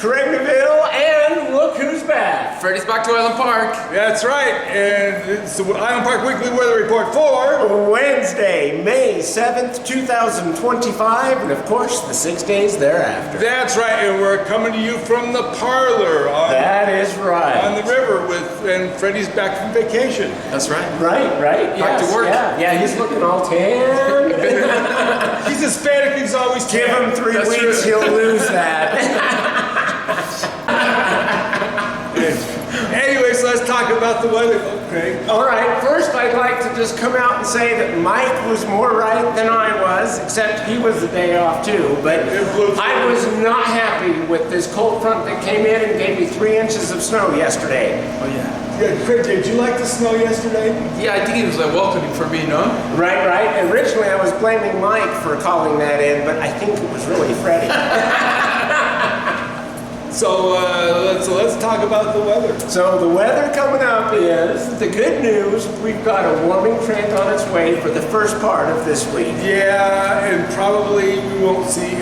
Craig Neville, and look who's back. Freddie's back to Island Park. That's right, and it's the Island Park Weekly Weather Report for Wednesday, May 7th, 2025, and of course, the 6 days thereafter. That's right, and we're coming to you from the parlor That is right. on the river and Freddie's back from vacation. That's right. Right. Back to work. Yeah, he's looking all tan. He's Hispanic, he's always Give him 3 That's weeks, true. he'll lose that. Anyway, so let's talk about the weather, Craig. All right, first I'd like to just come out and say that Mike was more right than I was, except he was the day off too, but I was not happy with this cold front that came in and gave me 3 inches of snow yesterday. Oh yeah. Yeah, Craig, did you like the snow yesterday? Yeah, I think it was like welcoming for me, no? Right. Originally I was blaming Mike for calling that in, but I think it was really Freddie. So let's talk about the weather. So the weather coming up is, the good news, we've got a warming trend on its way for the first part of this week. Yeah, and probably we won't see,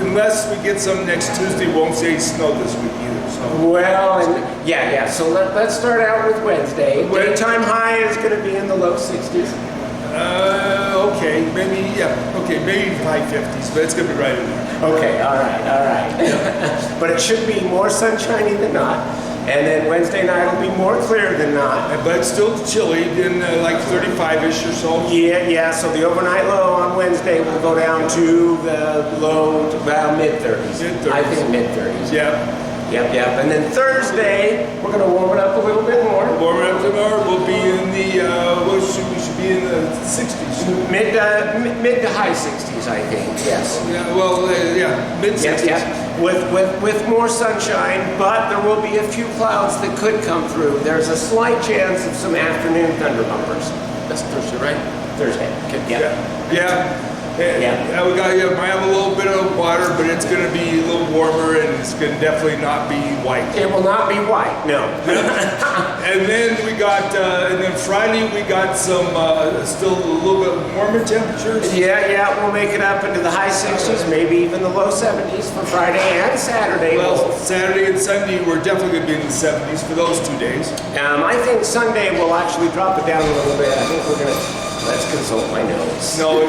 unless we get some next Tuesday, we won't see any snow this week either. So. Well, and yeah. So let's start out with Wednesday. Daytime high is going to be in the low 60s. Okay, maybe high 50s, but it's going to be right in there. Okay, all right. But it should be more sunshiny than not. And then Wednesday night will be more clear than not. But it's still chilly, in like 35-ish or so. Yeah, so the overnight low on Wednesday will go down to the low to about mid-30s. Mid-30s. I think mid-30s. Yeah. Yep. And then Thursday, we're going to warm it up a little bit more. Warm it up tomorrow, we'll be in the, we should be in the 60s. Mid to high 60s, I think, yes. Yeah, well, mid-60s. Yeah. With more sunshine, but there will be a few clouds that could come through. There's a slight chance of some afternoon thunder bumpers. That's Thursday, right? Thursday. Yeah. Yeah. We might have a little bit of water, but it's going to be a little warmer, and it's going to definitely not be white. It will not be white, no. And then and then Friday we got some still a little bit warmer temperatures. Yeah, we'll make it up into the high 60s, maybe even the low 70s for Friday and Saturday. Well, Saturday and Sunday we're definitely going to be in the 70s for those 2 days. I think Sunday will actually drop it down a little bit. I think we're going to. Let's consult my notes. No, you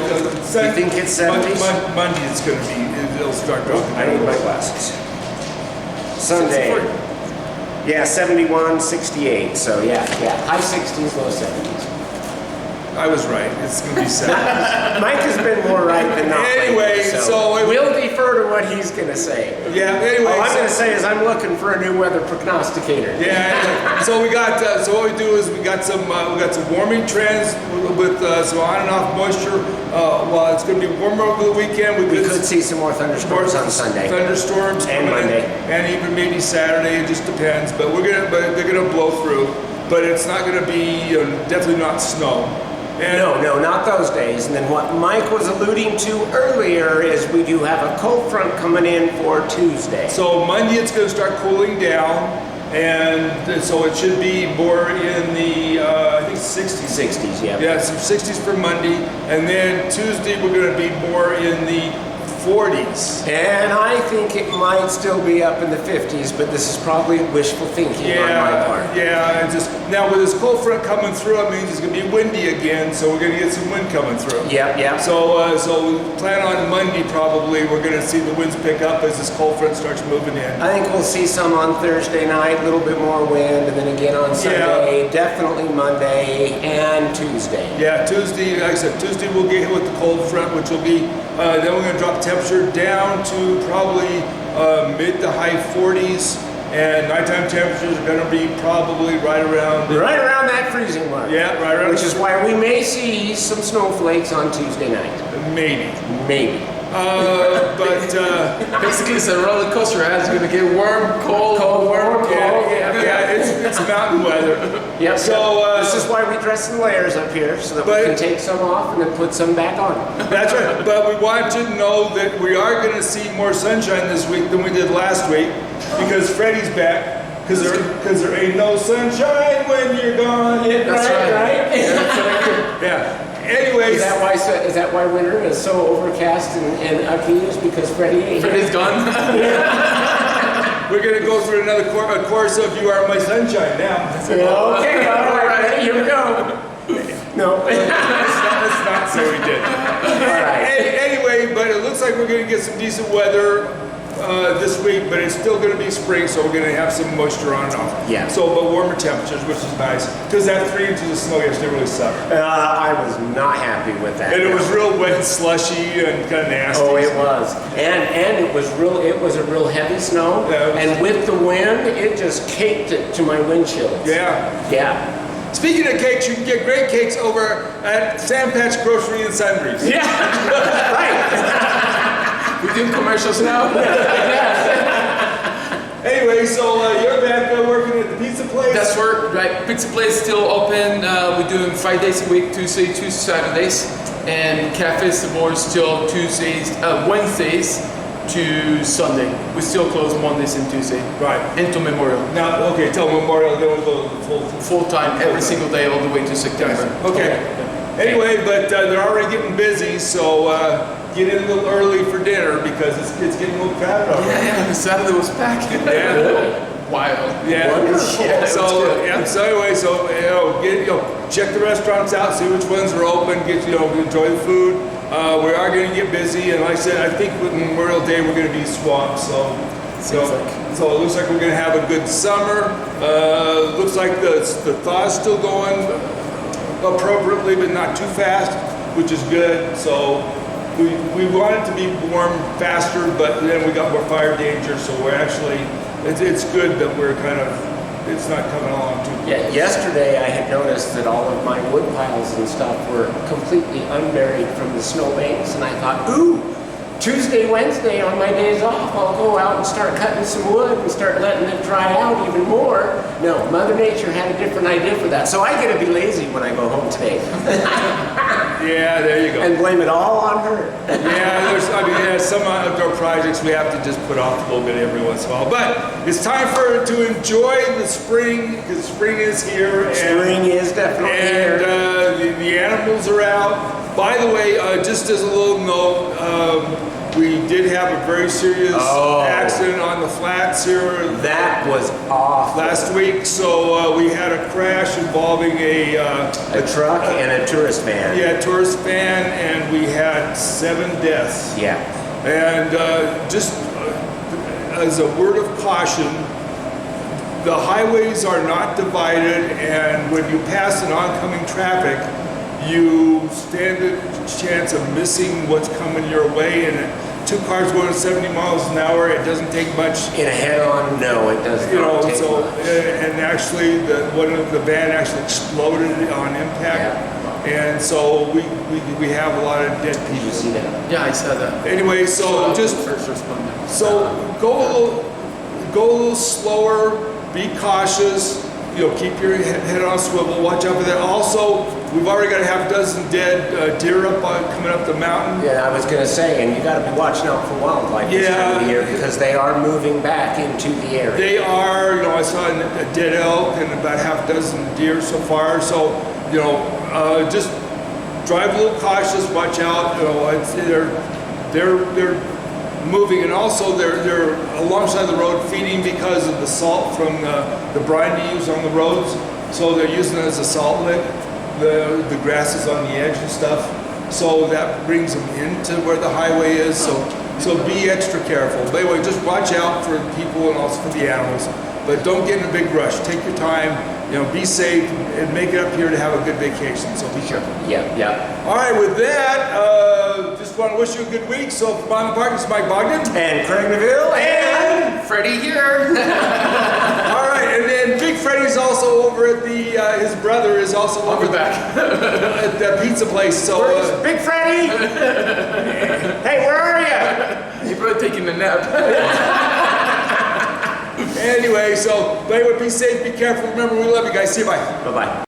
think it's 70s? Monday it's going to be, it'll start dropping. I need my glasses. Sunday. Yeah, 71, 68. So yeah. High 60s, low 70s. I was right. It's going to be 70s. Mike has been more right than not. Anyway, so we'll defer to what he's going to say. Yeah, anyway. All I'm going to say is I'm looking for a new weather prognosticator. Yeah, so we got, so what we do is we got some warming trends with some on and off moisture. While it's going to be warmer over the weekend, we could see some more thunderstorms on Sunday. Thunderstorms and Monday, and even maybe Saturday. It just depends. But they're going to blow through. But it's not going to be definitely not snow. And no, not those days. And then what Mike was alluding to earlier is we do have a cold front coming in for Tuesday. So Monday it's going to start cooling down, and so it should be more in the I think 60s. 60s, yeah. Yeah, some 60s for Monday, and then Tuesday we're going to be more in the 40s. And I think it might still be up in the 50s, but this is probably wishful thinking on my part. Yeah, and just now with this cold front coming through, it means it's going to be windy again, so we're going to get some wind coming through. Yeah. So we plan on Monday probably, we're going to see the winds pick up as this cold front starts moving in. I think we'll see some on Thursday night, a little bit more wind, and then again on Sunday, definitely Monday and Tuesday. Yeah, Tuesday, like I said, Tuesday we'll get hit with the cold front, which will be, then we're going to drop temperature down to probably mid to high 40s, and nighttime temperatures are going to be probably right around that freezing mark. Yeah, right around. Which is why we may see some snowflakes on Tuesday night. Maybe. But basically it's a roller coaster. It's going to get warm, cold, warm, cold. Yeah, it's mountain weather. Yep. So this is why we dress in layers up here, so that we can take some off and then put some back on. That's right. But we want you to know that we are going to see more sunshine this week than we did last week, because Freddie's back. Because there ain't no sunshine when you're gone. That's right. Yeah. Anyways, is that why winter is so overcast and icky? Is because Freddie ain't Freddie's gone. we're gonna go through another course of "You Are My Sunshine" now. Okay, all right, here we go. No. Let's not say we did. All right. Anyway, but it looks like we're gonna get some decent weather this week, but it's still gonna be spring, so we're gonna have some moisture on and off. Yeah. So, but warmer temperatures, which is nice, because that 3 inches of snow yesterday really sucked. I was not happy with that. And it was real wet and slushy and kind of nasty. Oh, it was, and it was real. It was a real heavy snow, Yeah, it was- and with the wind, it just caked it to my windshield. Yeah. Yeah. Speaking of cakes, you can get great cakes over at Sam Patch Grocery and Sundries. Yeah. Right. We doing commercials now? Anyway, so you're back working at the pizza place. That's right. Pizza place still open. We're doing 5 days a week, Tuesday to Saturdays, and Cafe Sabor is still Wednesdays to Sunday. We still close Mondays and Tuesday. Right. Until Memorial. Now, okay, till Memorial, then we'll go Full time every single day, all the way to September. Okay. Anyway, but they're already getting busy, so get in a little early for dinner because it's getting a little crowded already. Yeah. Saturday was packed. Yeah. Wild. Yeah. Wonderful. Yeah, it was So good. yeah. So anyway, so check the restaurants out, see which ones are open, enjoy the food. We are going to get busy, and like I said, I think with Memorial Day we're going to be swamped. So it looks like we're going to have a good summer. Looks like the thaw's still going appropriately, but not too fast, which is good. So we want it to be warm faster, but then we got more fire danger. So we're actually, it's good that we're it's not coming along too quick. Yeah. Yesterday, I had noticed that all of my wood piles and stuff were completely unburied from the snow banks, and I thought, ooh. Tuesday, Wednesday, on my days off, I'll go out and start cutting some wood and start letting it dry out even more. No, Mother Nature had a different idea for that. So I get to be lazy when I go home today. Yeah, there you go. And blame it all on her. Yeah, some outdoor projects we have to just put off a little bit every once in a while. But it's time to enjoy the spring, because spring is here. Spring is definitely here. And the animals are out. By the way, just as a little note, we did have a very serious accident on the flats here That was awful. last week. So we had a crash involving a truck and a tourist van. yeah, tourist van, and we had 7 deaths. Yeah. And just as a word of caution, the highways are not divided, and when you pass an oncoming traffic, you stand a chance of missing what's coming your way. And 2 cars going 70 miles an hour, it doesn't take much. In a head-on, no, it does not take So much. and actually, the van actually exploded on impact, and so we have a lot of dead Did you people. see that? Yeah, I saw that. Anyway, so just first responder. so go a little slower, be cautious, keep your head on a swivel, watch out for that. Also, we've already got a 6 dead deer coming up the mountain. Yeah, I was going to say, and you got to be watching out for wildlife this time of the year because they are moving back into the area. They are, I saw a dead elk and about 6 deer so far. So, just drive a little cautious, watch out. They're moving, and also they're alongside the road feeding because of the salt from the brine they use on the roads. So they're using it as a salt lick. The grass is on the edge and stuff. So that brings them into where the highway is. So be extra careful. But anyway, just watch out for people and also for the animals. But don't get in a big rush. Take your time. Be safe and make it up here to have a good vacation. So be careful. Yeah. All right, with that, just want to wish you a good week. So from Bogden Park, it's Mike Bogden. And Craig Neville and Freddie here. All right, and then Big Freddie's also over at his brother is also I'll over be back. at the pizza place. So where's Big Freddie? Hey, where are you? You're probably taking a nap. anyway, be safe, be careful. Remember, we love you guys. See you, bye. Bye-bye.